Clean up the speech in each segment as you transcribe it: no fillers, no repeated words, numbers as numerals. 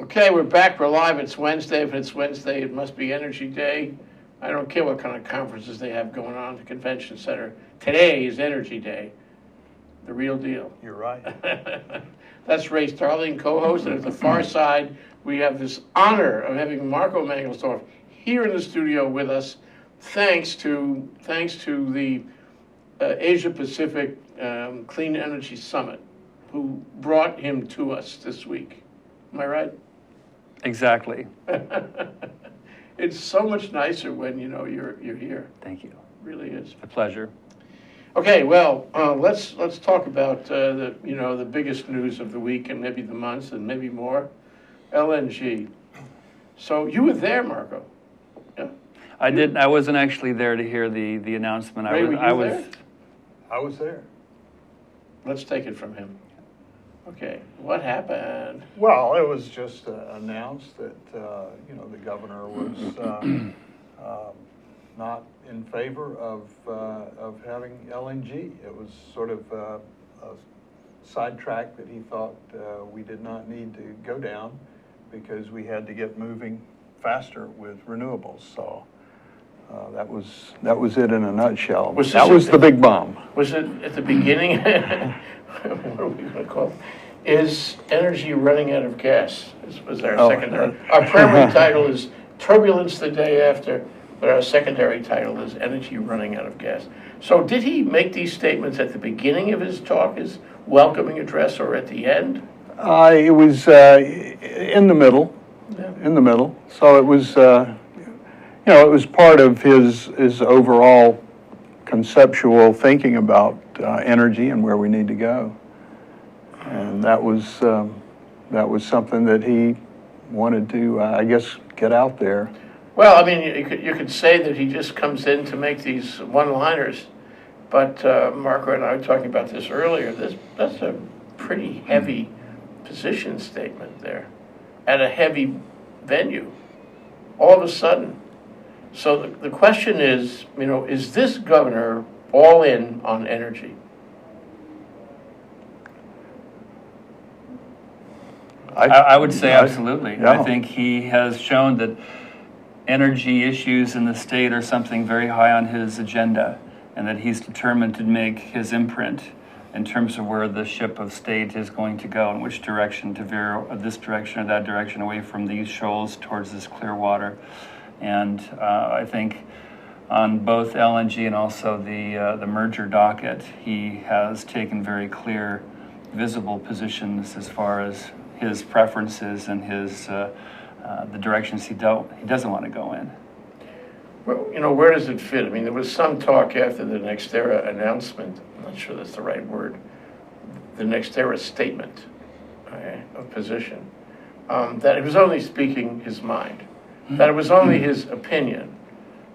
Okay, we're back. We're live. It's Wednesday. If it's Wednesday, it must be Energy Day. I don't care what kind of conferences they have going on at the convention center. Today is Energy Day. The real deal. You're right. That's Ray Starling, co-host, and at the far side, we have this honor of having Marco Mangelsdorf here in the studio with us, thanks to the Asia Pacific Clean Energy Summit, who brought him to us this week. Am I right? Exactly. It's so much nicer when you're here. Thank you. It really is. A pleasure. Okay, well, let's talk about the biggest news of the week and maybe the month and maybe more, LNG. So you were there, Marco. Yeah. I didn't. I wasn't actually there to hear the announcement. Ray, were you there? I was there. Let's take it from him. Okay, what happened? Well, it was just announced that the governor was not in favor of having LNG. It was sort of a sidetrack that he thought we did not need to go down because we had to get moving faster with renewables. So that was it in a nutshell. That was the big bomb. Was it at the beginning? What are we going to call it? Is energy running out of gas? Was our secondary. Our primary title is Turbulence the Day After, but our secondary title is Energy Running Out of Gas. So did he make these statements at the beginning of his talk, his welcoming address, or at the end? It was in the middle. Yeah. In the middle. So it was, it was part of his overall conceptual thinking about energy and where we need to go. And that was something that he wanted to, I guess, get out there. Well, I mean, you could say that he just comes in to make these one-liners, but Marco and I were talking about this earlier. That's a pretty heavy position statement there at a heavy venue, all of a sudden. So the question is, is this governor all in on energy? I would say absolutely. Yeah. I think he has shown that energy issues in the state are something very high on his agenda, and that he's determined to make his imprint in terms of where the ship of state is going to go, in which direction to veer, this direction or that direction, away from these shoals towards this clear water. And I think on both LNG and also the merger docket, he has taken very clear, visible positions as far as his preferences and his the directions he doesn't want to go in. Well, where does it fit? I mean, there was some talk after the NextEra announcement. I'm not sure that's the right word. The NextEra statement of position, that he was only speaking his mind, that it was only his opinion,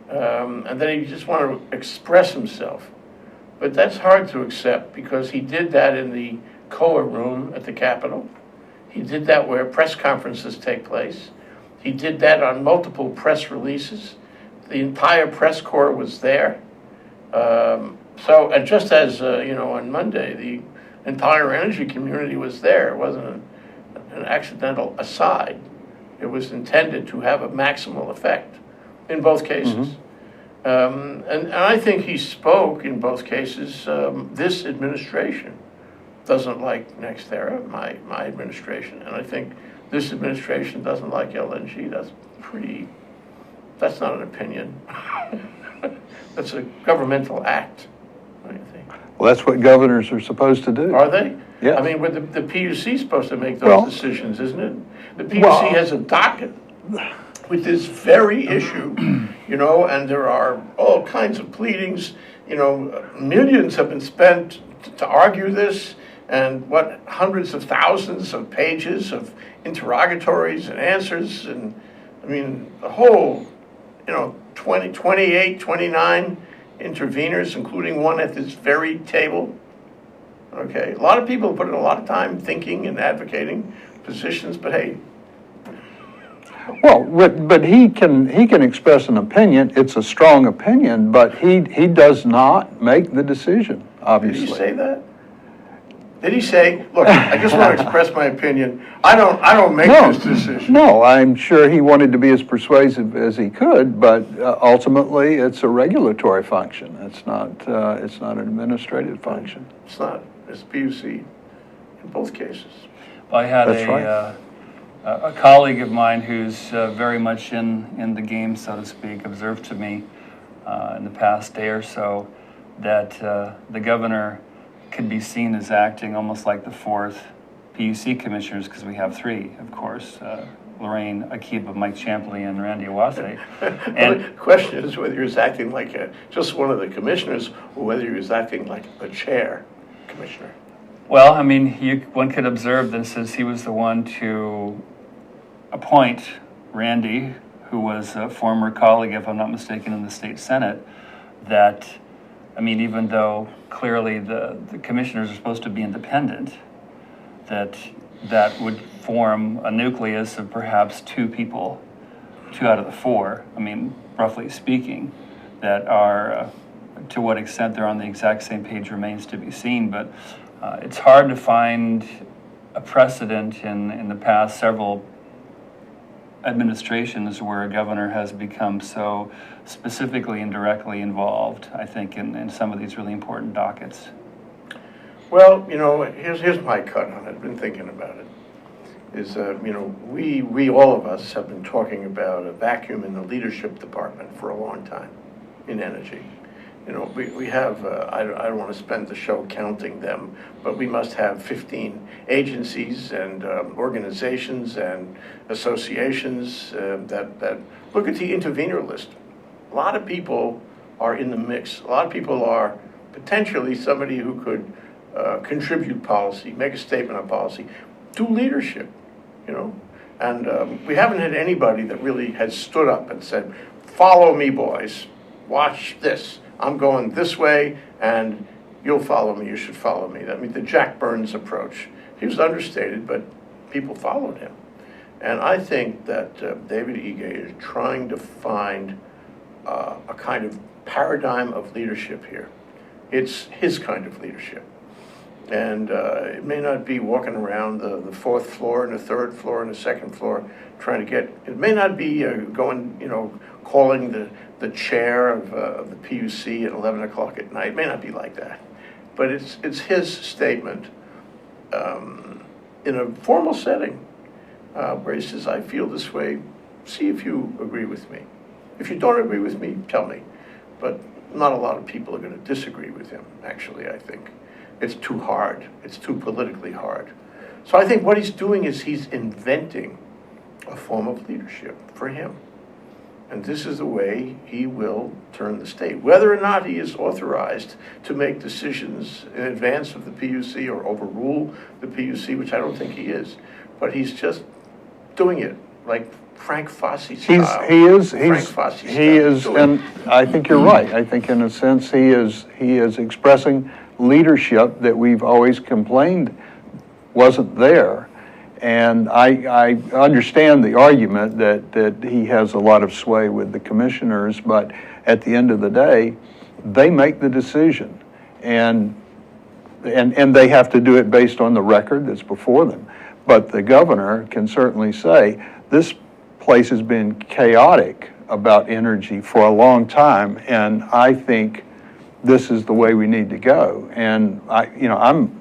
and that he just wanted to express himself. But that's hard to accept because he did that in the COA room at the Capitol. He did that where press conferences take place. He did that on multiple press releases. The entire press corps was there. And just as, on Monday, the entire energy community was there. It wasn't an accidental aside. It was intended to have a maximal effect in both cases. Mm-hmm. And I think he spoke in both cases. This administration doesn't like NextEra, my administration, and I think this administration doesn't like LNG. That's not an opinion. That's a governmental act. What do you think? Well, that's what governors are supposed to do. Are they? Yeah. I mean, the PUC is supposed to make those decisions, isn't it? The PUC has a docket with this very issue, and there are all kinds of pleadings. Millions have been spent to argue this, and hundreds of thousands of pages of interrogatories and answers, and I mean, the whole, 28, 29 interveners, including one at this very table. Okay, a lot of people put in a lot of time thinking and advocating positions, but hey. Well, but he can express an opinion. It's a strong opinion, but he does not make the decision, obviously. Did he say that? Did he say, look, I just want to express my opinion. I don't make this decision. No, I'm sure he wanted to be as persuasive as he could, but ultimately it's a regulatory function. It's not an administrative function. It's not. It's PUC in both cases. I had That's right. a colleague of mine who's very much in the game, so to speak, observed to me in the past day or so that the governor could be seen as acting almost like the fourth PUC commissioners, because we have three, of course, Lorraine Akiba, Mike Champley, and Randy Awase. And the question is whether he was acting like just one of the commissioners or whether he was acting like a chair commissioner. Well, I mean, one could observe that since he was the one to appoint Randy, who was a former colleague, if I'm not mistaken, in the state Senate, that, I mean, even though clearly the commissioners are supposed to be independent, that would form a nucleus of perhaps two people, 2 out of the 4, I mean, roughly speaking, that are, to what extent they're on the exact same page remains to be seen, but it's hard to find a precedent in the past several administrations where a governor has become so specifically and directly involved, I think, in some of these really important dockets. Well, here's my cut on it. I've been thinking about it. Is, we all of us have been talking about a vacuum in the leadership department for a long time in energy. We have, I don't want to spend the show counting them, but we must have 15 agencies and organizations and associations that look at the intervener list. A lot of people are in the mix. A lot of people are potentially somebody who could contribute policy, make a statement on policy, do leadership, And we haven't had anybody that really has stood up and said, follow me, boys, watch this. I'm going this way, and you'll follow me. You should follow me. I mean, the Jack Burns approach. He was understated, but people followed him. And I think that David Ige is trying to find a kind of paradigm of leadership here. It's his kind of leadership. And it may not be walking around the 4th floor and the 3rd floor and the 2nd floor trying to it may not be going, calling the chair of the PUC at 11 o'clock at night. It may not be like that. But it's his statement in a formal setting where he says, I feel this way, see if you agree with me. If you don't agree with me, tell me. But not a lot of people are going to disagree with him, actually, I think. It's too hard. It's too politically hard. So I think what he's doing is he's inventing a form of leadership for him. And this is the way he will turn the state. Whether or not he is authorized to make decisions in advance of the PUC or overrule the PUC, which I don't think he is, but he's just doing it like Frank Fosse style. He is, and I think you're right. I think in a sense he is expressing leadership that we've always complained wasn't there. And I understand the argument that he has a lot of sway with the commissioners, but at the end of the day, they make the decision, and they have to do it based on the record that's before them. But the governor can certainly say, this place has been chaotic about energy for a long time, and I think this is the way we need to go. And I'm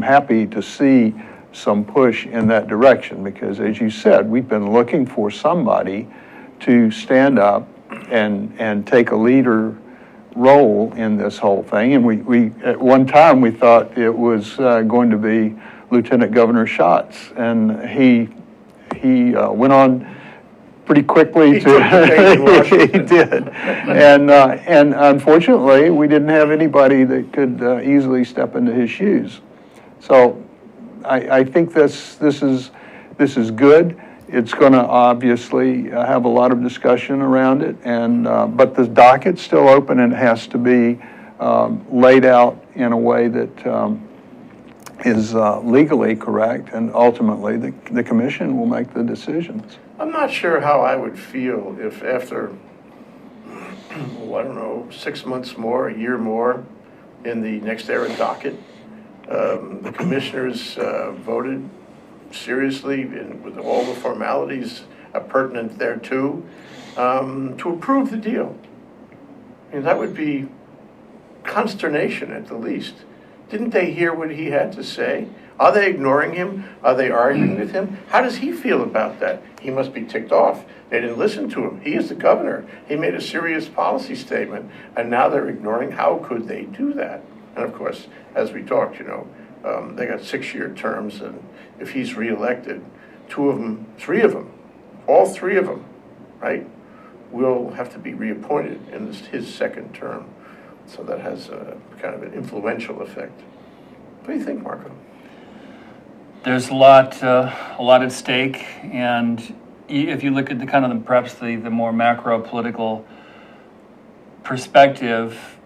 happy to see some push in that direction, because as you said, we've been looking for somebody to stand up and take a leader role in this whole thing. And we at one time we thought it was going to be Lieutenant Governor Schatz, and he went on pretty quickly he did, and unfortunately we didn't have anybody that could easily step into his shoes. So I think this is good. It's going to obviously have a lot of discussion around it, and but the docket's still open, and it has to be laid out in a way that is legally correct, and ultimately the commission will make the decisions. I'm not sure how I would feel if after, I don't know, 6 months more, a year more in the next era docket, The commissioners voted seriously and with all the formalities pertinent thereto to approve the deal. I mean, that would be consternation at the least. Didn't they hear what he had to say? Are they ignoring him? Are they arguing with him? How does he feel about that? He must be ticked off. They didn't listen to him. He is the governor. He made a serious policy statement, and now they're ignoring. How could they do that? And of course, as we talked, they got 6-year terms, and if he's reelected, 2 of them, 3 of them, all 3 of them, right, will have to be reappointed in his second term. So that has a kind of an influential effect. What do you think, Marco? There's a lot at stake, and if you look at perhaps the more macro political perspective,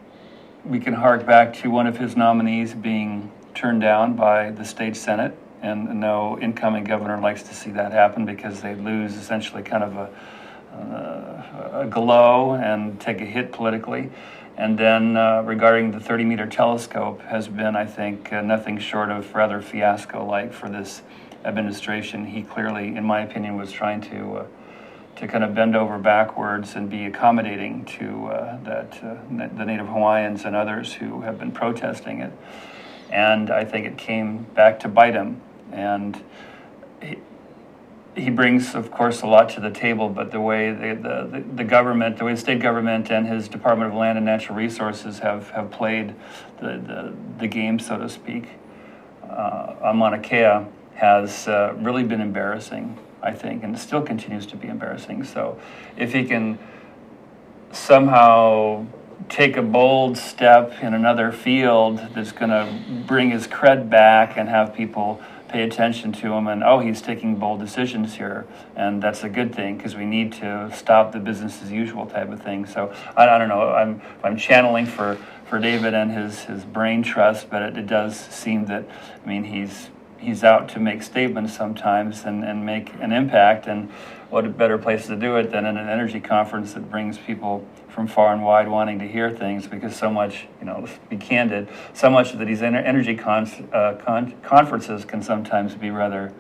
we can hark back to one of his nominees being turned down by the state senate, and no incoming governor likes to see that happen because they lose essentially kind of a glow and take a hit politically. And then regarding the 30-meter telescope has been, I think, nothing short of rather fiasco-like for this administration. He clearly, in my opinion, was trying to kind of bend over backwards and be accommodating to the Native Hawaiians and others who have been protesting it. And I think it came back to bite him. And he brings, of course, a lot to the table, but the way the government, the way the state government and his Department of Land and Natural Resources have played the game, so to speak, on Mauna Kea has really been embarrassing, I think, and it still continues to be embarrassing. So if he can somehow take a bold step in another field that's going to bring his cred back and have people pay attention to him, and he's taking bold decisions here, and that's a good thing because we need to stop the business as usual type of thing. So I don't know. I'm channeling for David and his brain trust, but it does seem that he's out to make statements sometimes and make an impact. And what a better place to do it than in an energy conference that brings people from far and wide wanting to hear things, because so much, let's be candid, so much of these energy conferences can sometimes be rather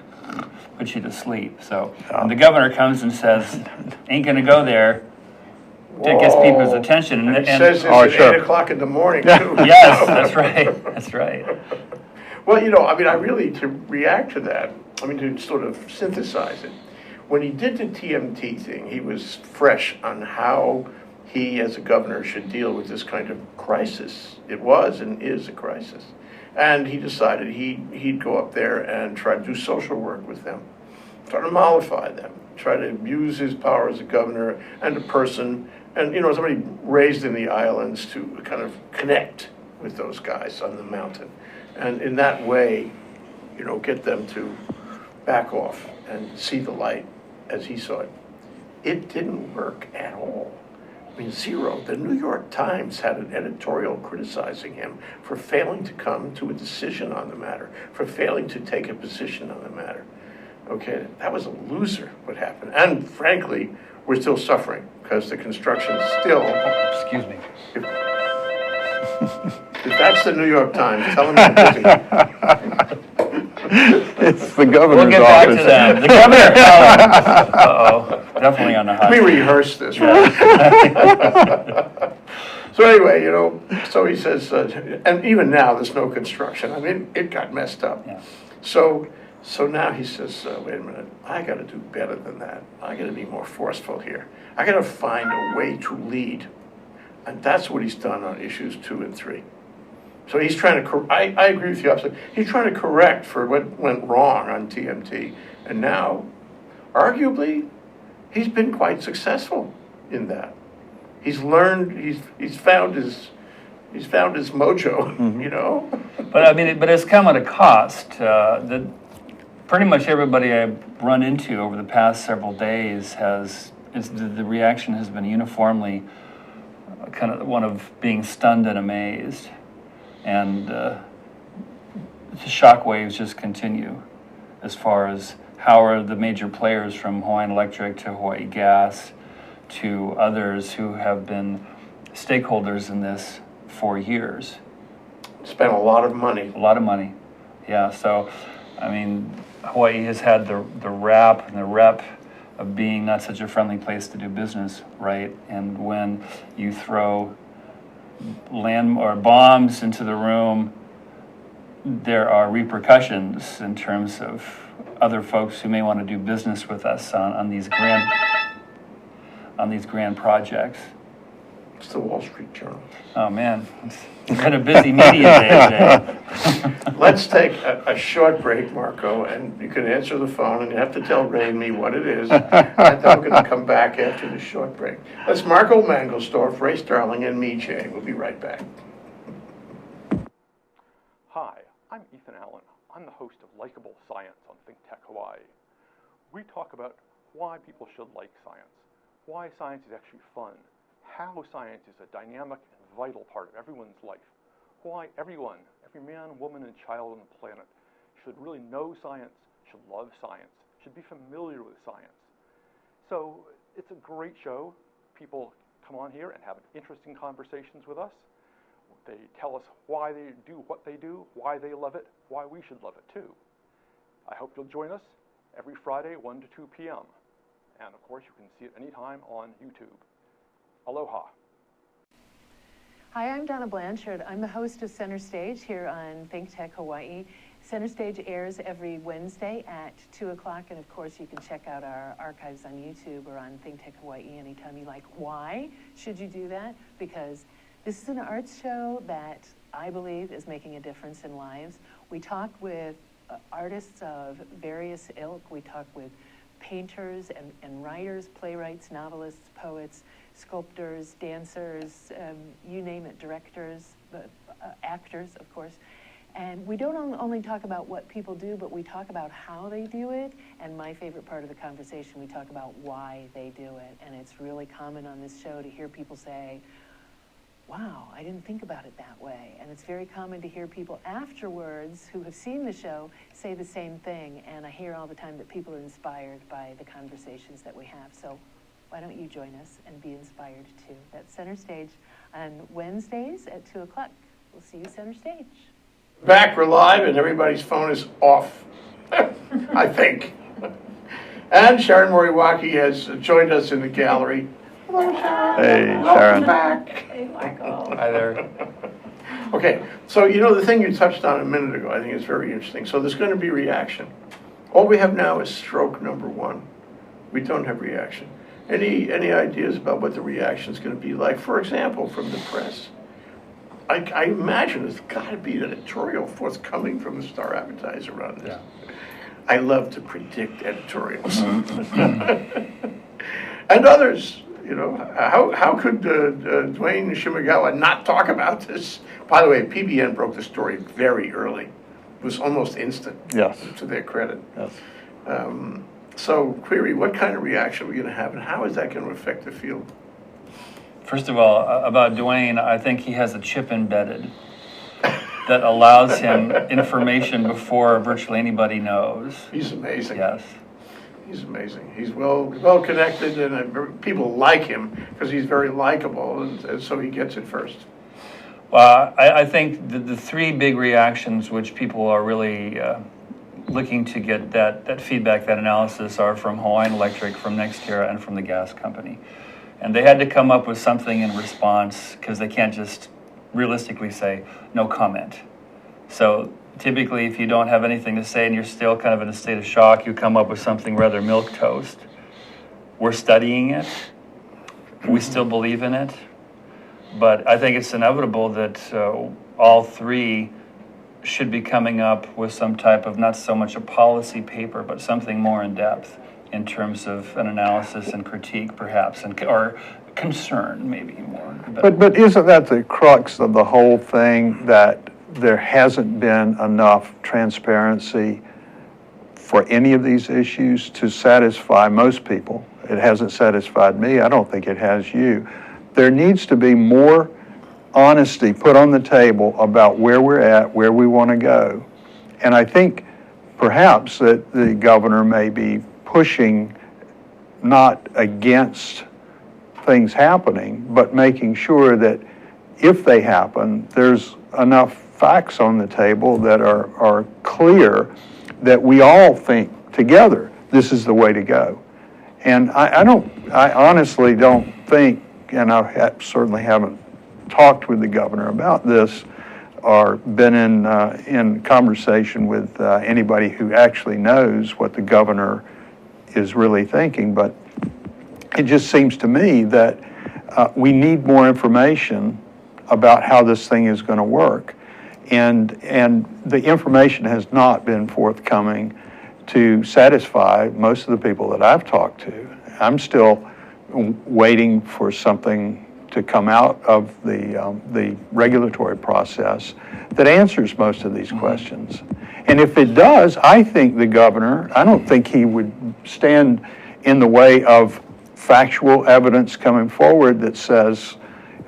put you to sleep. So when the governor comes and says, ain't going to go there, it gets people's attention. And he says this at 8 o'clock in the morning, too. Yes, that's right. That's right. Well, I really, to react to that, to sort of synthesize it, when he did the TMT thing, he was fresh on how he, as a governor, should deal with this kind of crisis. It was and is a crisis. And he decided he'd go up there and try to do social work with them, try to mollify them, try to use his power as a governor and a person, and, somebody raised in the islands to kind of connect with those guys on the mountain. And in that way, get them to back off and see the light as he saw it. It didn't work at all. Zero. The New York Times had an editorial criticizing him for failing to come to a decision on the matter, for failing to take a position on the matter. Okay, that was a loser, what happened. And frankly, we're still suffering because the construction still... Excuse me. If that's the New York Times, tell them I'm busy. It's the governor's We'll get back to them. The governor. Definitely on the hot We seat. rehearsed this, right? So anyway, so he says, and even now there's no construction. It got messed up. Yeah. So now he says, wait a minute, I got to do better than that. I got to be more forceful here. I got to find a way to lead. And that's what he's done on issues 2 and 3. So he's trying to, I agree with you absolutely. He's trying to correct for what went wrong on TMT. And now, arguably, he's been quite successful in that. He's learned, he's found his mojo, Mm-hmm. But it's come at a cost. That pretty much everybody I've run into over the past several days the reaction has been uniformly kind of one of being stunned and amazed. And the shockwaves just continue as far as how are the major players from Hawaiian Electric to Hawaii Gas to others who have been stakeholders in this for years. Spent a lot of money. A lot of money. Yeah, so, I mean, Hawaii has had the rap and the rep of being not such a friendly place to do business, right? And when you throw land or bombs into the room, there are repercussions in terms of other folks who may want to do business with us on these grand projects. It's the Wall Street Journal. Oh man, it's been a busy media day today. Let's take a short break, Marco, and you can answer the phone, and you have to tell Ray and me what it is, and then we're going to come back after the short break. That's Marco Mangelsdorf, Ray Starling, and me, Jay. We'll be right back. Hi, I'm Ethan Allen. I'm the host of Likeable Science on ThinkTech Hawaii. We talk about why people should like science, why science is actually fun, how science is a dynamic and vital part of everyone's life, why everyone, every man, woman, and child on the planet should really know science, should love science, should be familiar with science. So it's a great show. People come on here and have interesting conversations with us. They tell us why they do what they do, why they love it, why we should love it too. I hope you'll join us every Friday, 1 to 2 p.m. And of course, you can see it anytime on YouTube. Aloha. Hi, I'm Donna Blanchard. I'm the host of Center Stage here on ThinkTech Hawaii. Center Stage airs every Wednesday at 2 o'clock, and of course you can check out our archives on YouTube or on ThinkTech Hawaii anytime you like. Why should you do that? Because this is an arts show that I believe is making a difference in lives. We talk with artists of various ilk. We talk with painters and writers, playwrights, novelists, poets, sculptors, dancers, you name it, directors, actors, of course. And we don't only talk about what people do, but we talk about how they do it. And my favorite part of the conversation, we talk about why they do it. And it's really common on this show to hear people say, wow, I didn't think about it that way. And it's very common to hear people afterwards who have seen the show say the same thing. And I hear all the time that people are inspired by the conversations that we have. So why don't you join us and be inspired too? That's Center Stage on Wednesdays at 2 o'clock. We'll see you Center Stage. Back, we're live, and everybody's phone is off, I think. And Sharon Moriwaki has joined us in the gallery. Hello, Sharon. Hey, Welcome Sharon. back. Hey, Michael. Hi there. Okay, so you know the thing you touched on a minute ago, I think is very interesting. So there's going to be reaction. All we have now is stroke number one. We don't have reaction. Any ideas about what the reaction is going to be like? For example, from the press. I imagine there's got to be an editorial forthcoming from the Star Advertiser on this. Yeah. I love to predict editorials. And others, you know, how could Dwayne Shimagawa not talk about this? By the way, PBN broke the story very early. It was almost instant. Yes. To their credit. Yes. So, query, what kind of reaction are we going to have, and how is that going to affect the field? First of all, about Dwayne, I think he has a chip embedded that allows him information before virtually anybody knows. He's amazing. Yes. He's amazing. He's well connected, and people like him because he's very likable, and so he gets it first. Well, I think the three big reactions which people are really looking to get that feedback, that analysis, are from Hawaiian Electric, from NextEra, and from the gas company. And they had to come up with something in response because they can't just realistically say, no comment. So typically, if you don't have anything to say and you're still kind of in a state of shock, you come up with something rather milquetoast. We're studying it. We still believe in it. But I think it's inevitable that all three should be coming up with some type of, not so much a policy paper, but something more in depth in terms of an analysis and critique, perhaps, or concern, maybe more. But isn't that the crux of the whole thing, that there hasn't been enough transparency for any of these issues to satisfy most people? It hasn't satisfied me. I don't think it has you. There needs to be more honesty put on the table about where we're at, where we want to go. And I think perhaps that the governor may be pushing not against things happening, but making sure that if they happen, there's enough facts on the table that are clear, that we all think together this is the way to go. And I honestly don't think, and I certainly haven't talked with the governor about this or been in conversation with anybody who actually knows what the governor is really thinking, but it just seems to me that we need more information about how this thing is going to work. And the information has not been forthcoming to satisfy most of the people that I've talked to. I'm still waiting for something to come out of the regulatory process that answers most of these questions. And if it does, I think the governor, I don't think he would stand in the way of factual evidence coming forward that says,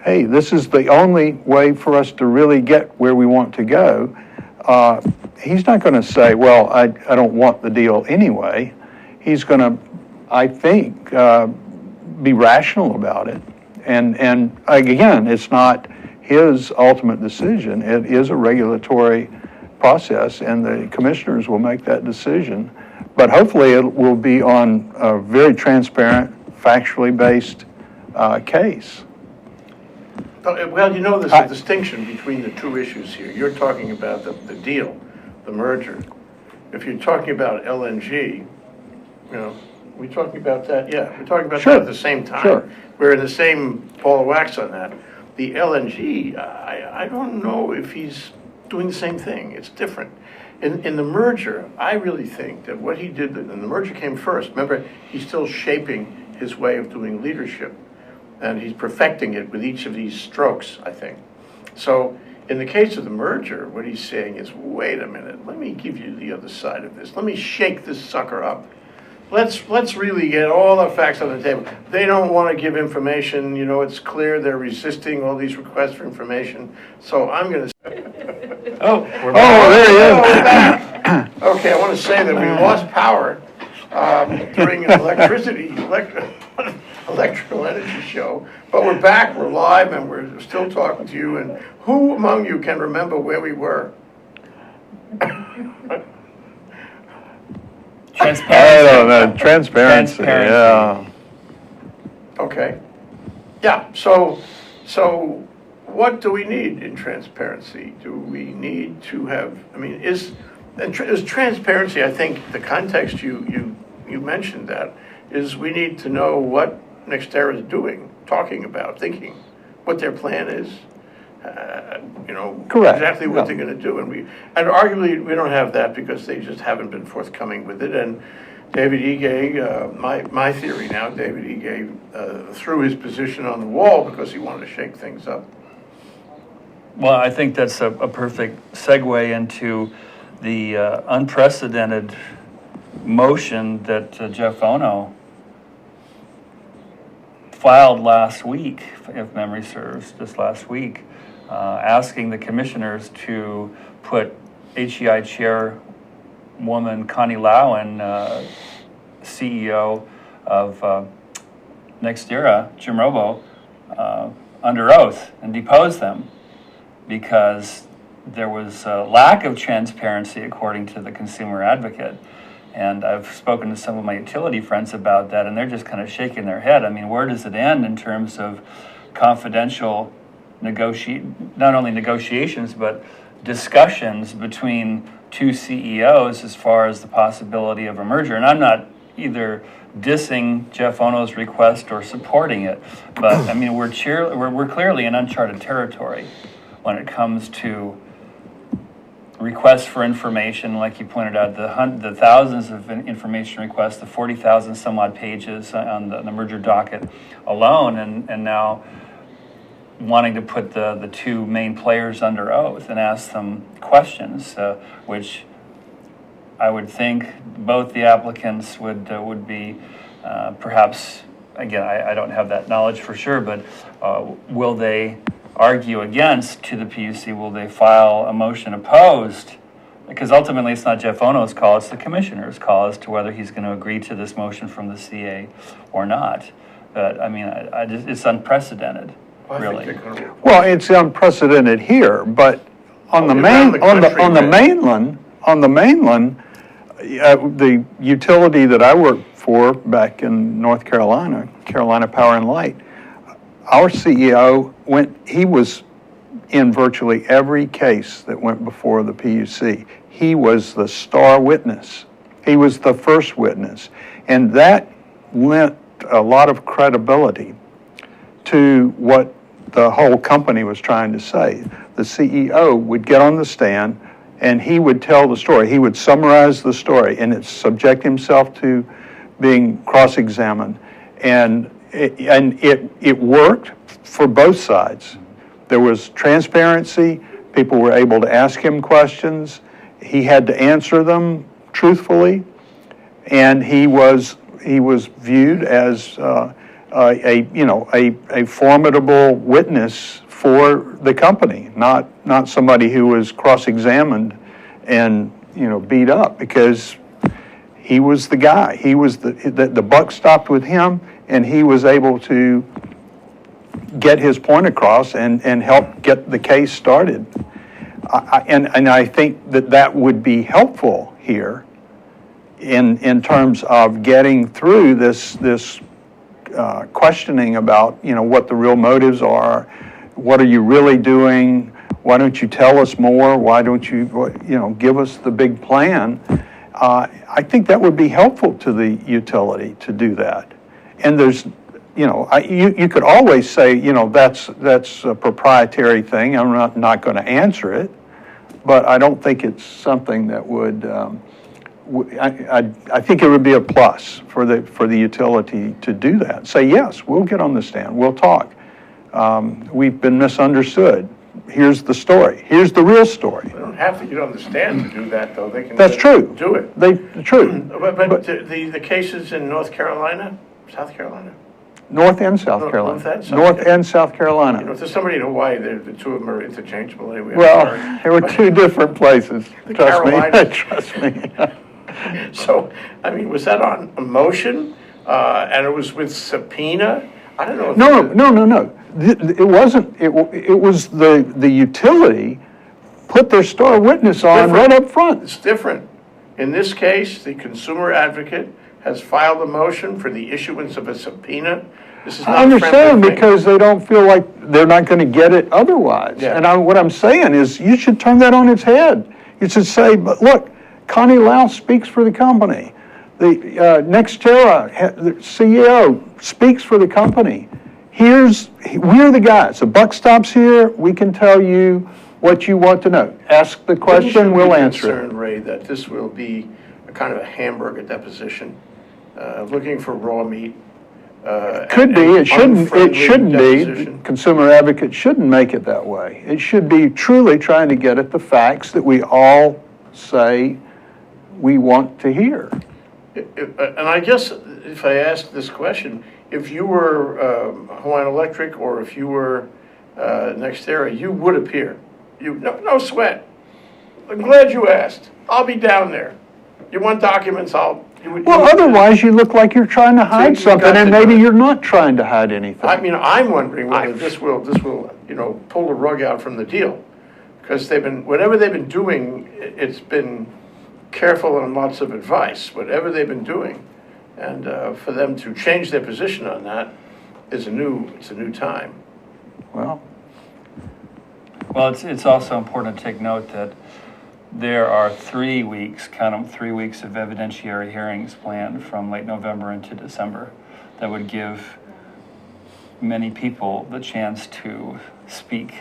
hey, this is the only way for us to really get where we want to go. He's not going to say, well, I don't want the deal anyway. He's going to, I think, be rational about it. And again, it's not his ultimate decision. It is a regulatory process, and the commissioners will make that decision. But hopefully it will be on a very transparent, factually based case. Well, you know, there's a distinction between the two issues here. You're talking about the deal, the merger. If you're talking about LNG, you know, we're talking about that, yeah, we're talking about that at the same time. Sure. We're in the same ball of wax on that. The LNG, I don't know if he's doing the same thing. It's different. In the merger, I really think that what he did, and the merger came first. Remember, he's still shaping his way of doing leadership, and he's perfecting it with each of these strokes, I think. So in the case of the merger, what he's saying is, wait a minute, let me give you the other side of this. Let me shake this sucker up. Let's really get all the facts on the table. They don't want to give information. You know, it's clear they're resisting all these requests for information. So I'm going to say, Oh, there he is. we're back. Okay, I want to say that we lost power during an electrical energy show, but we're back, we're live, and we're still talking to you. And who among you can remember where we were? Transparency. I don't know, transparency, yeah. Okay. Yeah, so what do we need in transparency? Do we need to have, I mean, is transparency, I think the context you mentioned that, is we need to know what NextEra is doing, talking about, thinking, what their plan is. You know, Correct. Exactly what they're going to do, and arguably we don't have that because they just haven't been forthcoming with it. And David Ige, my theory now, David Ige threw his position on the wall because he wanted to shake things up. Well, I think that's a perfect segue into the unprecedented motion that Jeff Ono filed last week, if memory serves, just last week, asking the commissioners to put HEI Chairwoman Connie Lowen, CEO of NextEra, Jim Robo, under oath and depose them because there was a lack of transparency according to the consumer advocate. And I've spoken to some of my utility friends about that, and they're just kind of shaking their head. I mean, where does it end in terms of confidential not only negotiations, but discussions between two CEOs as far as the possibility of a merger? And I'm not either dissing Jeff Ono's request or supporting it, but I mean, we're clearly in uncharted territory when it comes to requests for information, like you pointed out, the thousands of information requests, the 40,000 some odd pages on the merger docket alone, and now wanting to put the two main players under oath and ask them questions, which I would think both the applicants would be perhaps, again, I don't have that knowledge for sure, but will they argue against to the PUC? Will they file a motion opposed? Because ultimately it's not Jeff Ono's call, it's the commissioner's call as to whether he's going to agree to this motion from the CA or not. But I mean, it's unprecedented, really. Well, it's unprecedented here, but On the Around the country, mainland, the utility that I worked for back in North Carolina, Carolina Power and Light, our CEO he was in virtually every case that went before the PUC. He was the star witness. He was the first witness. And that lent a lot of credibility to what the whole company was trying to say. The CEO would get on the stand and he would tell the story. He would summarize the story and subject himself to being cross-examined. And it worked for both sides. There was transparency. People were able to ask him questions. He had to answer them truthfully, and he was viewed as a formidable witness for the company, not somebody who was cross-examined and beat up, because he was the guy. He was the buck stopped with him, and he was able to get his point across and help get the case started. And I think that would be helpful here in terms of getting through this questioning about what the real motives are. What are you really doing? Why don't you tell us more? Why don't you give us the big plan? I think that would be helpful to the utility to do that. And there's you could always say, that's a proprietary thing. I'm not going to answer it, but I don't think it's something that would. I think it would be a plus for the utility to do that. Say, yes, we'll get on the stand. We'll talk. We've been misunderstood. Here's the story. Here's the real story. They don't have to get on the stand to do that, though. They can. That's true. Do it. True. But the cases in North Carolina, South Carolina. North and South Carolina. North and South Carolina. If there's somebody in Hawaii, the two of them are interchangeable anyway. Well, there were two different places. Trust me. Trust me. So, was that on a motion? And it was with subpoena? I don't know. No. It wasn't. It was the utility put their star witness on right up front. It's different. In this case, the consumer advocate has filed a motion for the issuance of a subpoena. This is not I understand, friendly because they don't feel like they're not going to get it otherwise. Yeah. And what I'm saying is you should turn that on its head. You should say, but look, Connie Lau speaks for the company. The Nextera, the CEO, speaks for the company. We're the guys. The buck stops here. We can tell you what you want to know. Ask the question, we'll answer it. I'm concerned, Ray, that this will be a kind of a hamburger deposition, looking for raw meat. Could be. It shouldn't be. Consumer advocate shouldn't make it that way. It should be truly trying to get at the facts that we all say we want to hear. And I guess if I ask this question, if you were Hawaiian Electric or if you were Nextera, you would appear. No sweat. I'm glad you asked. I'll be down there. You want documents? Otherwise you look like you're trying to hide something, and maybe you're not trying to hide anything. I'm wondering whether this will pull the rug out from the deal, because whatever they've been doing, it's been careful and lots of advice. Whatever they've been doing, and for them to change their position on that it's a new time. Well, it's also important to take note that there are 3 weeks, count them, 3 weeks of evidentiary hearings planned from late November into December that would give many people the chance to speak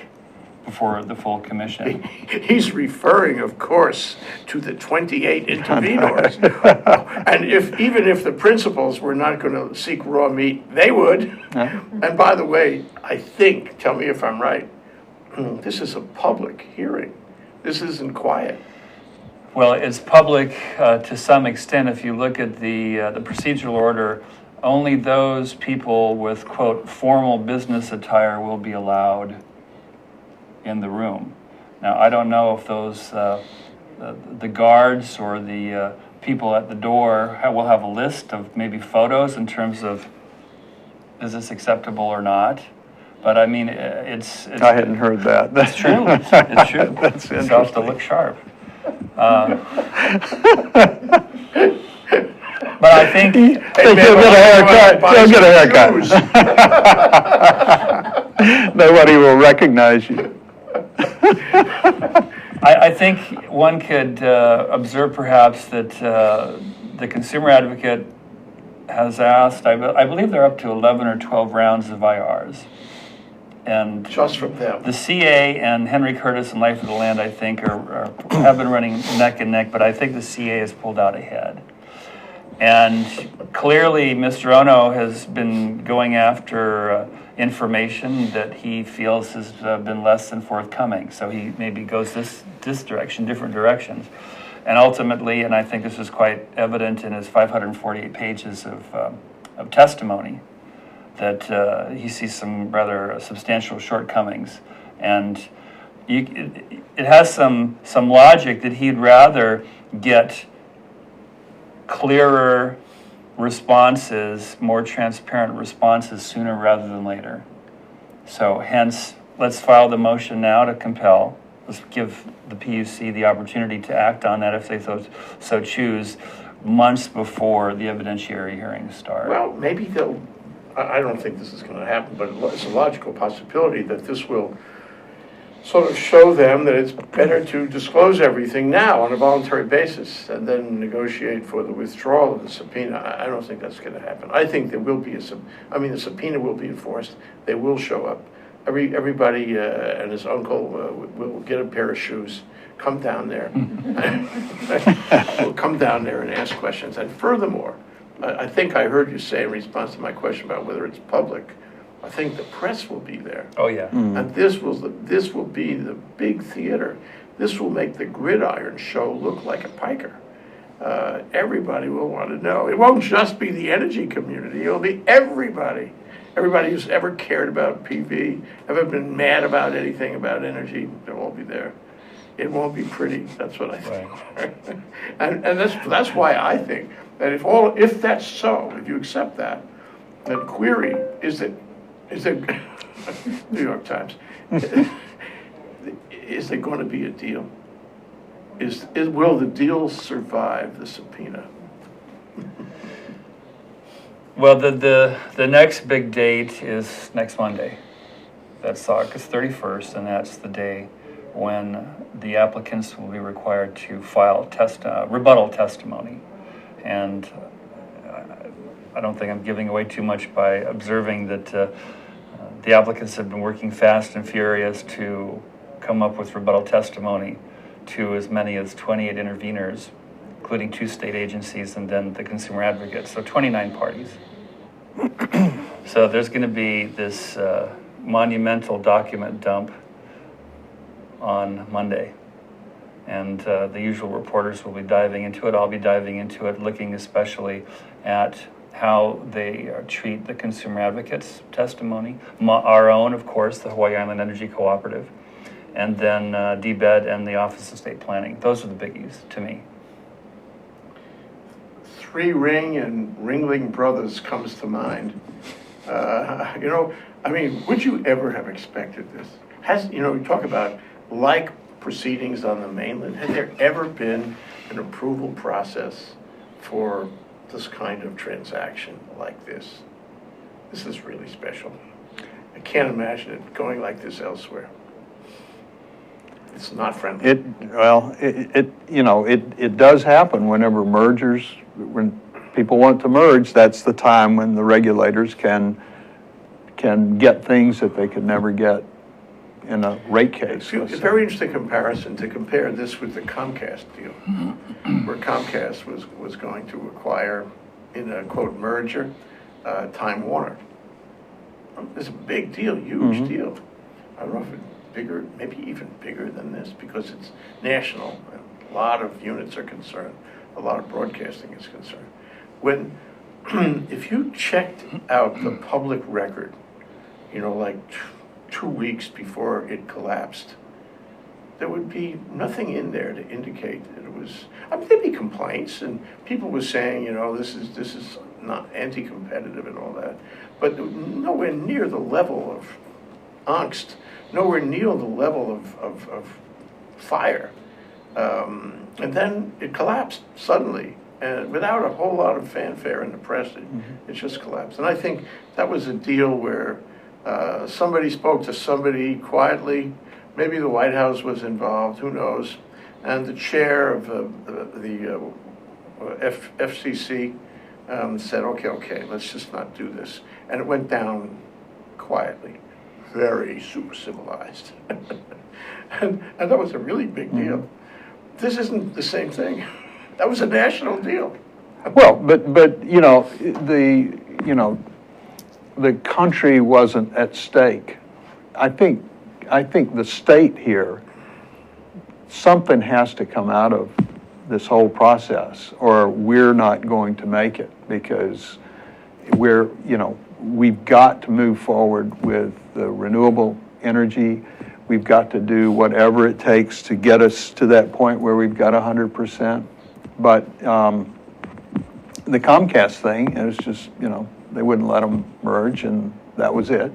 before the full commission. He's referring, of course, to the 28 intervenors. And even if the principals were not going to seek raw meat, they would. And by the way, I think, tell me if I'm right, this is a public hearing. This isn't quiet. Well, it's public to some extent. If you look at the procedural order, only those people with, quote, formal business attire will be allowed in the room. Now, I don't know if those, the guards or the people at the door will have a list of maybe photos in terms of is this acceptable or not. But I mean, it's I hadn't heard that. It's true. It's true. That's So I'll have to interesting. look sharp. But I think He'll get a haircut. He'll get a haircut. Nobody will recognize you. I think one could observe perhaps that the consumer advocate has asked, I believe they're up to 11 or 12 rounds of IRs. And Just from them. the CA and Henry Curtis and Life of the Land, I think, have been running neck and neck, but I think the CA has pulled out ahead. And clearly, Mr. Ono has been going after information that he feels has been less than forthcoming. So he maybe goes this direction, different directions. And ultimately, and I think this is quite evident in his 548 pages of testimony, that he sees some rather substantial shortcomings. And it has some logic that he'd rather get clearer responses, more transparent responses sooner rather than later. So hence, let's file the motion now to compel. Let's give the PUC the opportunity to act on that if they so choose, months before the evidentiary hearings start. Well, maybe they'll, I don't think this is going to happen, but it's a logical possibility that this will sort of show them that it's better to disclose everything now on a voluntary basis and then negotiate for the withdrawal of the subpoena. I don't think that's going to happen. I think there will be the subpoena will be enforced. They will show up. Everybody and his uncle will get a pair of shoes, come down there, will come down there and ask questions. And furthermore, I think I heard you say in response to my question about whether it's public, I think the press will be there. Oh, yeah. And this will be the big theater. This will make the Gridiron show look like a piker. Everybody will want to know. It won't just be the energy community. It'll be everybody. Everybody who's ever cared about PV, ever been mad about anything about energy, they'll all be there. It won't be pretty. That's what I think. Right. and that's why I think that if that's so, if you accept that, the query is that New York Times, is there going to be a deal? Will the deal survive the subpoena? Well, the next big date is next Monday. That's August 31st, and that's the day when the applicants will be required to file rebuttal testimony. And I don't think I'm giving away too much by observing that the applicants have been working fast and furious to come up with rebuttal testimony to as many as 28 interveners, including 2 state agencies and then the consumer advocate, so 29 parties. So there's going to be this monumental document dump on Monday. And the usual reporters will be diving into it. I'll be diving into it, looking especially at how they treat the consumer advocates' testimony, our own, of course, the Hawaii Island Energy Cooperative, and then DBED and the Office of State Planning. Those are the biggies to me. 3 Ring and Ringling Brothers comes to mind. Would you ever have expected this? You talk about like proceedings on the mainland. Had there ever been an approval process for this kind of transaction like this? This is really special. I can't imagine it going like this elsewhere. It's not friendly. It does happen whenever mergers, when people want to merge, that's the time when the regulators can get things that they could never get in a rate case. It's a very interesting comparison to compare this with the Comcast deal, where Comcast was going to acquire, in a quote merger, Time Warner. It's a big deal, huge deal. I don't know if it's bigger, maybe even bigger than this, because it's national. A lot of units are concerned. A lot of broadcasting is concerned. If you checked out the public record, like 2 weeks before it collapsed, there would be nothing in there to indicate that it was. There'd be complaints, and people were saying, this is not anti-competitive and all that, but nowhere near the level angst, nowhere near the level of fire. And then it collapsed suddenly, and without a whole lot of fanfare in the press, it just collapsed. And I think that was a deal where somebody spoke to somebody quietly. Maybe the White House was involved, who knows? And the chair of the FCC said, okay, let's just not do this. And it went down quietly, very super civilized. and that was a really big deal. This isn't the same thing. That was a national deal. Well, but the country wasn't at stake. I think the state here, something has to come out of this whole process, or we're not going to make it, because we've got to move forward with the renewable energy. We've got to do whatever it takes to get us to that point where we've got 100%. But the Comcast thing, it was just, they wouldn't let them merge, and that was it.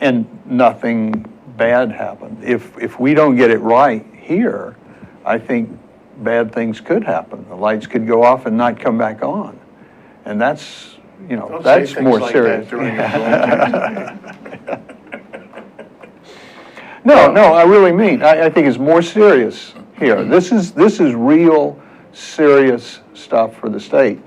And nothing bad happened. If we don't get it right here, I think bad things could happen. The lights could go off and not come back on. And that's, Don't that's say things more like serious. that during a No, I really mean, I think it's more serious here. This is real serious stuff for the state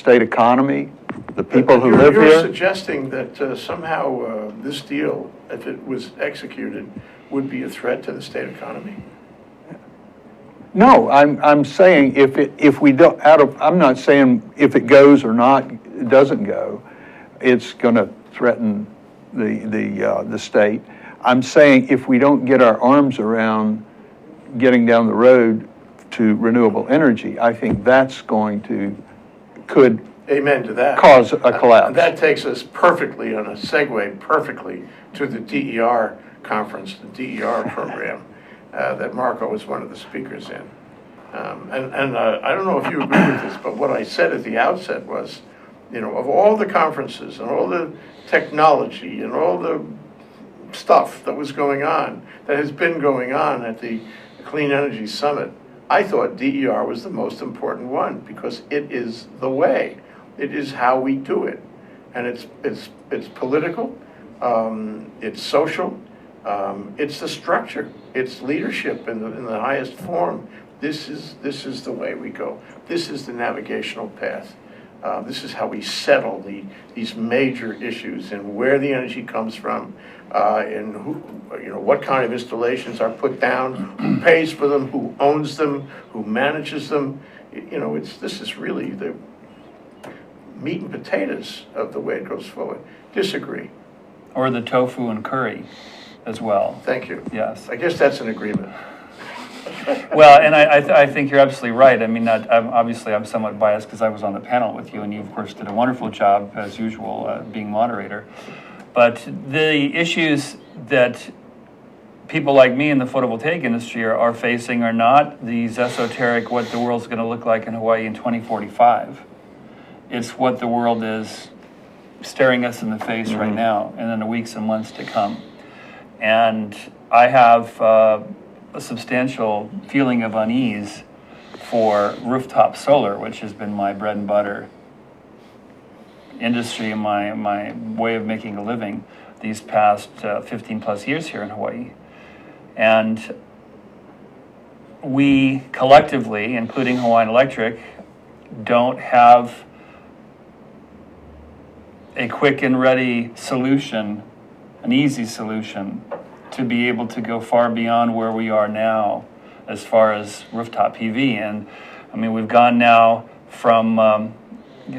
economy, the people who live You're here. suggesting that somehow this deal, if it was executed, would be a threat to the state economy? No, I'm saying if we don't, I'm not saying if it goes or not, it doesn't go, it's going to threaten the state. I'm saying if we don't get our arms around getting down the road to renewable energy, I think that's could Amen to that. cause a collapse. That takes us perfectly on a segue perfectly to the DER conference, the DER program that Marco was one of the speakers in. And I don't know if you agree with this, but what I said at the outset was, of all the conferences and all the technology and all the stuff that was going on, that has been going on at the Clean Energy Summit, I thought DER was the most important one, because it is the way. It is how we do it. And it's political, it's social, it's the structure, it's leadership in the highest form. This is the way we go. This is the navigational path. This is how we settle these major issues, and where the energy comes from, and who, what kind of installations are put down, who pays for them, who owns them, who manages them. This is really the meat and potatoes of the way it goes forward. Disagree. Or the tofu and curry as well. Thank you. Yes. I guess that's an agreement. Well, and I think you're absolutely right. I mean, I'm somewhat biased because I was on the panel with you, and you, of course, did a wonderful job, as usual, being moderator. But the issues that people like me in the photovoltaic industry are facing are not these esoteric, what the world's going to look like in Hawaii in 2045. It's what the world is staring us in the face right now, and in the weeks and months to come. And I have a substantial feeling of unease for rooftop solar, which has been my bread and butter industry and my way of making a living these past 15 plus years here in Hawaii. And we collectively, including Hawaiian Electric, don't have a quick and ready solution, an easy solution, to be able to go far beyond where we are now as far as rooftop PV. And I mean, we've gone now from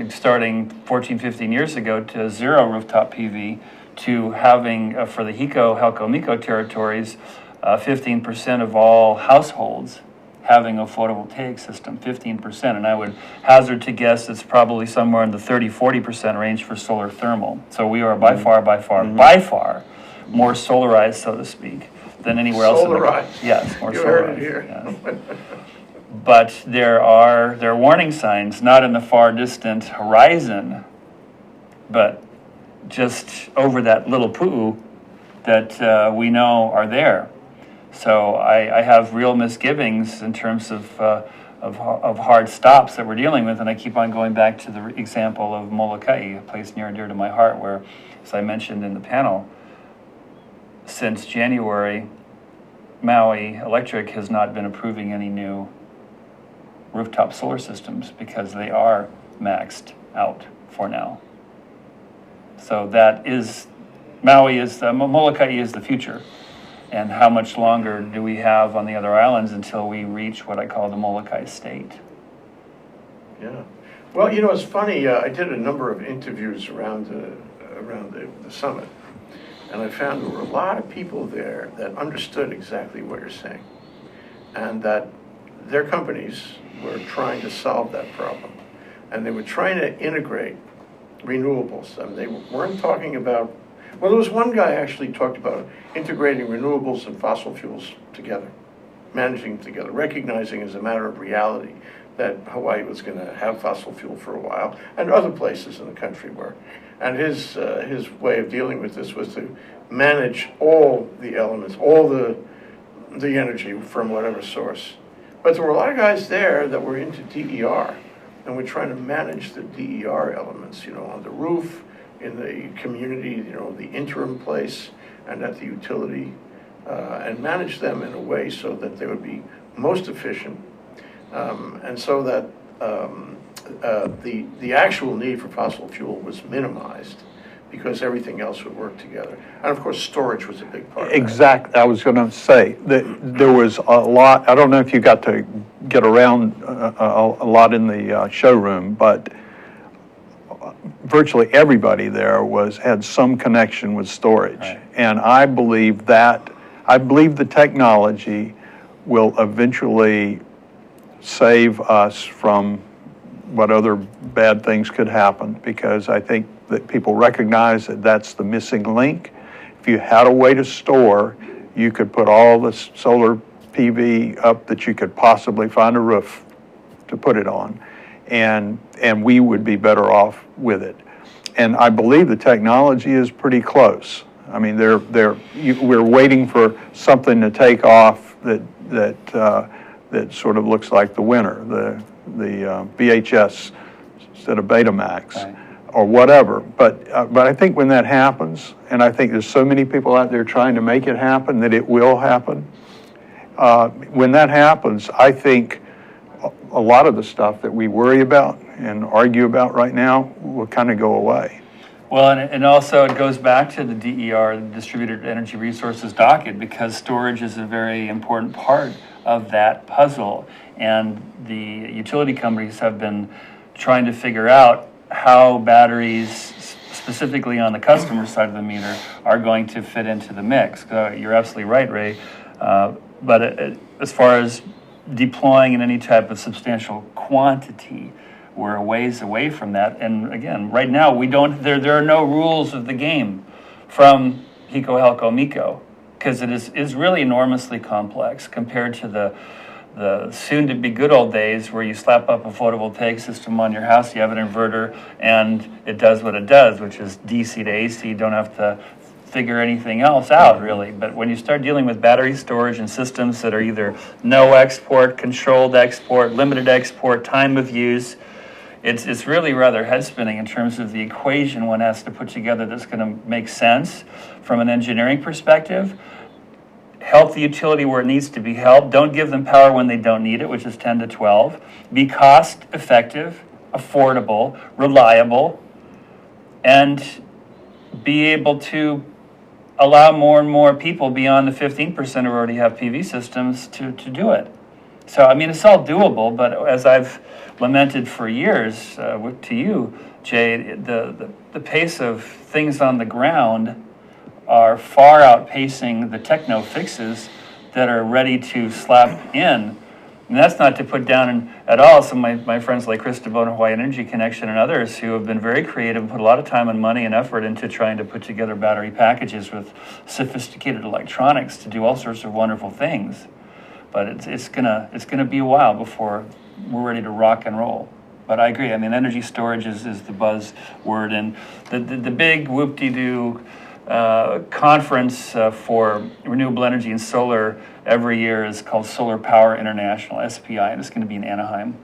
starting 14, 15 years ago to zero rooftop PV to having, for the Hiko, Helco, Miko territories, 15% of all households having a photovoltaic system, 15%. And I would hazard to guess it's probably somewhere in the 30-40% range for solar thermal. So we are by far more solarized, so to speak, than anywhere else in the world. Solarized. Yes, more You solarized. heard it here. Yes. But there are warning signs, not in the far distant horizon, but just over that little pu'u that we know are there. So I have real misgivings in terms of hard stops that we're dealing with, and I keep on going back to the example of Molokai, a place near and dear to my heart, where, as I mentioned in the panel, since January, Maui Electric has not been approving any new rooftop solar systems because they are maxed out for now. So that is, Molokai is the future. And how much longer do we have on the other islands until we reach what I call the Molokai state? Yeah. Well, it's funny. I did a number of interviews around the summit, and I found there were a lot of people there that understood exactly what you're saying, and that their companies were trying to solve that problem, and they were trying to integrate renewables. I mean, they weren't talking about. Well, there was one guy actually talked about integrating renewables and fossil fuels together, managing them together, recognizing as a matter of reality that Hawaii was going to have fossil fuel for a while, and other places in the country were. And his way of dealing with this was to manage all the elements, all the energy from whatever source. But there were a lot of guys there that were into DER, and were trying to manage the DER elements, on the roof, in the community, the interim place, and at the utility, and manage them in a way so that they would be most efficient, and so that the actual need for fossil fuel was minimized because everything else would work together. And of course, storage was a big part of that. Exactly. I was going to say that there was a lot. I don't know if you got to get around a lot in the showroom, but virtually everybody there had some connection with storage. Right. And I believe the technology will eventually save us from what other bad things could happen, because I think that people recognize that that's the missing link. If you had a way to store, you could put all the solar PV up that you could possibly find a roof to put it on, and we would be better off with it. And I believe the technology is pretty close. I mean, we're waiting for something to take off that sort of looks like the winner, the VHS instead of Betamax. Right. Or whatever, but I think when that happens, and I think there's so many people out there trying to make it happen that it will happen. When that happens, I think a lot of the stuff that we worry about and argue about right now will kind of go away. Well, and also it goes back to the DER, the Distributed Energy Resources Docket, because storage is a very important part of that puzzle. And the utility companies have been trying to figure out how batteries, specifically on the customer side of the meter, are going to fit into the mix. You're absolutely right, Ray. But as far as deploying in any type of substantial quantity, we're a ways away from that. And again, right now, there are no rules of the game from Hiko, Helco, Miko, because it is really enormously complex compared to the soon-to-be good old days where you slap up a photovoltaic system on your house, you have an inverter, and it does what it does, which is DC to AC. You don't have to figure anything else out, really. But when you start dealing with battery storage and systems that are either no export, controlled export, limited export, time of use, it's really rather head-spinning in terms of the equation one has to put together that's going to make sense from an engineering perspective. Help the utility where it needs to be helped. Don't give them power when they don't need it, which is 10 to 12. Be cost effective, affordable, reliable, and be able to allow more and more people beyond the 15% who already have PV systems to do it. So, I mean, it's all doable, but as I've lamented for years to you, Jay, the pace of things on the ground are far outpacing the techno fixes that are ready to slap in. And that's not to put down at all some of my friends like Chris DeBone, Hawaii Energy Connection, and others who have been very creative and put a lot of time and money and effort into trying to put together battery packages with sophisticated electronics to do all sorts of wonderful things. But it's gonna be a while before we're ready to rock and roll. But I agree. I mean, energy storage is the buzzword, and the big whoop-de-doo conference for renewable energy and solar every year is called Solar Power International, SPI, and it's going to be in Anaheim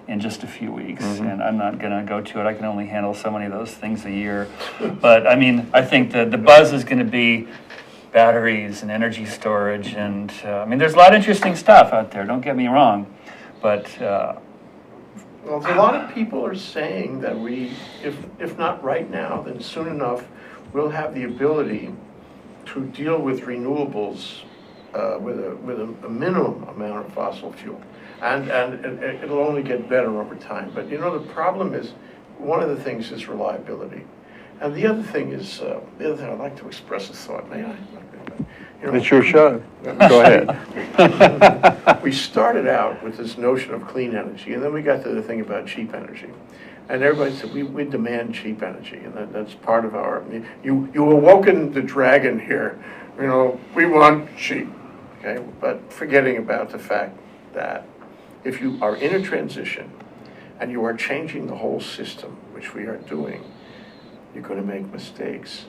in just a few weeks. And I'm not going to go to it. I can only handle so many of those things a year. But I mean, I think that the buzz is going to be batteries and energy storage. And I mean, there's a lot of interesting stuff out there, don't get me wrong. But well, a lot of people are saying that we, if not right now, then soon enough, we'll have the ability to deal with renewables with a minimum amount of fossil fuel. And it'll only get better over time. But you know, the problem is, one of the things is reliability. And the other thing is, the other thing I'd like to express a thought, may I? You know, It's your show. Go ahead. We started out with this notion of clean energy, and then we got to the thing about cheap energy. And everybody said, we demand cheap energy, and that's part of our, you awoken the dragon here. You know, we want cheap, okay? But forgetting about the fact that if you are in a transition and you are changing the whole system, which we are doing, you're going to make mistakes.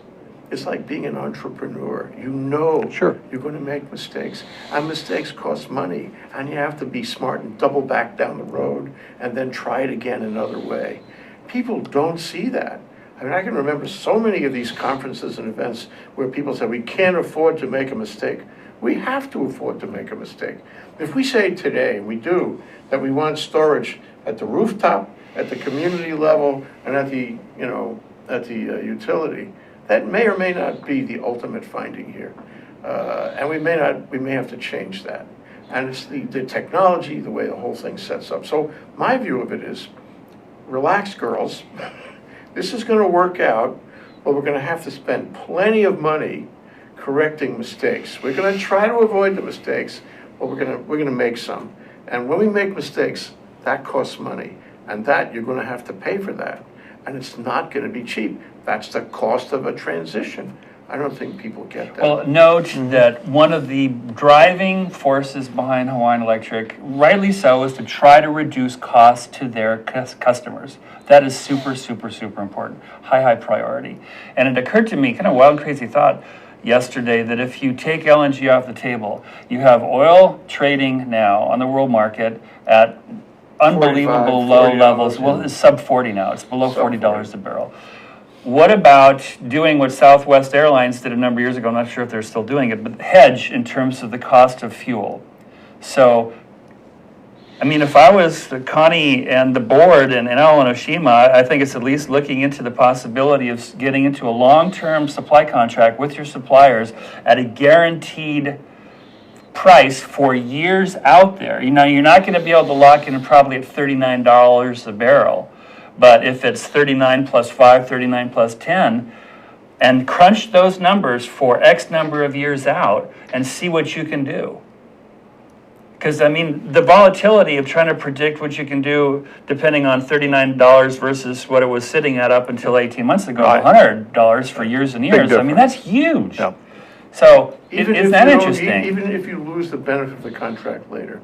It's like being an entrepreneur. You know Sure. you're going to make mistakes. And mistakes cost money. And you have to be smart and double back down the road and then try it again another way. People don't see that. I mean, I can remember so many of these conferences and events where people say, we can't afford to make a mistake. We have to afford to make a mistake. If we say today, we do, that we want storage at the rooftop, at the community level, and at the, utility, that may or may not be the ultimate finding here. And we may have to change that. And it's the technology, the way the whole thing sets up. So my view of it is, relax, girls. This is going to work out, but we're going to have to spend plenty of money correcting mistakes. We're going to try to avoid the mistakes, but we're going to make some. And when we make mistakes, that costs money, and that you're going to have to pay for that. And it's not going to be cheap. That's the cost of a transition. I don't think people get that. well, note that one of the driving forces behind Hawaiian Electric, rightly so, is to try to reduce costs to their customers. That is super, super, super important. High priority. And it occurred to me, kind of wild and crazy thought yesterday, that if you take LNG off the table, you have oil trading now on the world market at unbelievable 45, low $40, levels. Well, it's sub 40 now. It's below $40 a barrel. What about doing what Southwest Airlines did a number of years ago? I'm not sure if they're still doing it, but hedge in terms of the cost of fuel. So, I mean, if I was Connie and the board and Alan Oshima, I think it's at least looking into the possibility of getting into a long-term supply contract with your suppliers at a guaranteed price for years out there. You know, you're not going to be able to lock in probably at $39 a barrel. But if it's 39 plus 5, 39 plus 10, and crunch those numbers for X number of years out and see what you can do. Because, I mean, the volatility of trying to predict what you can do depending on $39 versus what it was sitting at up until 18 months ago, Right. $100 for years and years. I mean, that's huge. Yeah. So, Even isn't if that you don't- interesting? Even if you lose the benefit of the contract later,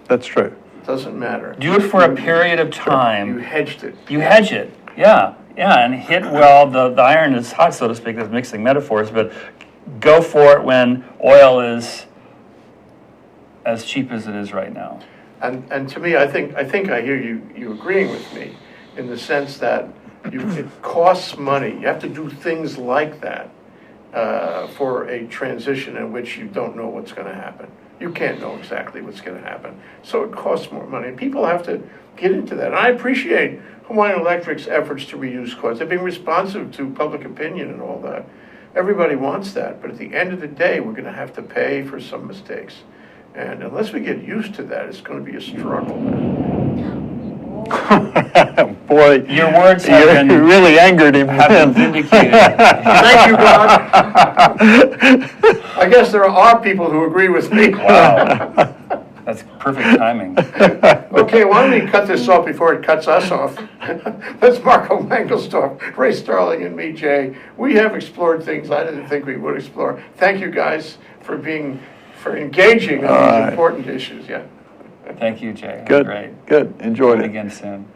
That's true. it doesn't matter. Do it for a period of You time. hedged it. You hedge it, yeah, and hit while the iron is hot, so to speak. That's mixing metaphors, but go for it when oil is as cheap as it is right now. And to me, I think I hear you agreeing with me in the sense that it costs money. You have to do things like that for a transition in which you don't know what's going to happen. You can't know exactly what's going to happen. So it costs more money. And people have to get into that. And I appreciate Hawaiian Electric's efforts to reduce costs. They're being responsive to public opinion and all that. Everybody wants that. But at the end of the day, we're going to have to pay for some mistakes. And unless we get used to that, it's going to be a struggle. Boy, Your words you have been really angered him. have been vindicated. Thank you, God. I guess there are people who agree with me. Wow, that's perfect timing. Okay, why don't we cut this off before it cuts us off? That's Marco Mangelsdorf, Ray Starling, and me, Jay. We have explored things I didn't think we would explore. Thank you guys for engaging on these important issues. Yeah. Thank you, Jay. Good, Great. good. Enjoyed Do it it. again soon.